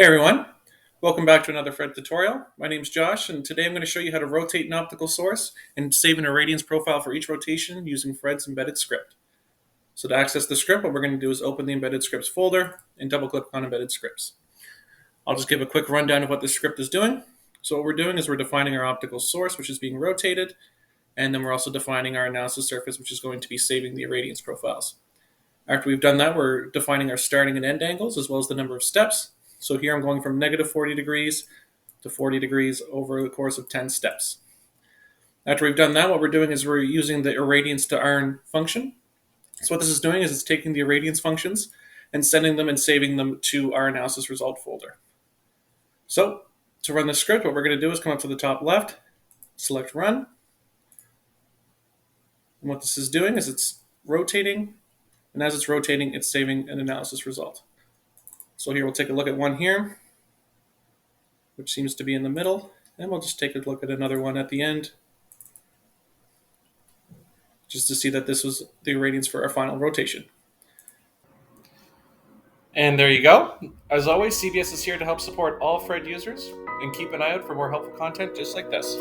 Hey everyone, welcome back to another Fred tutorial. My name is Josh, and today I'm going to show you how to rotate an optical source and save an irradiance profile for each rotation using Fred's embedded script. So to access the script, what we're going to do is open the embedded scripts folder and double click on embedded scripts. I'll just give a quick rundown of what this script is doing. So what we're doing is we're defining our optical source, which is being rotated, and then we're also defining our analysis surface, which is going to be saving the irradiance profiles. After we've done that, we're defining our starting and end angles as well as the number of steps. So here I'm going from negative 40 degrees to 40 degrees over the course of 10 steps. After we've done that, what we're doing is we're using the irradiance to iron function. So what this is doing is it's taking the irradiance functions and sending them and saving them to our analysis result folder. So to run the script, what we're going to do is come up to the top left, select run. And what this is doing is it's rotating, and as it's rotating, it's saving an analysis result. So here we'll take a look at one here, which seems to be in the middle, and we'll just take a look at another one at the end, just to see that this was the irradiance for our final rotation. And there you go. As always, CBS is here to help support all Fred users, and keep an eye out for more helpful content just like this.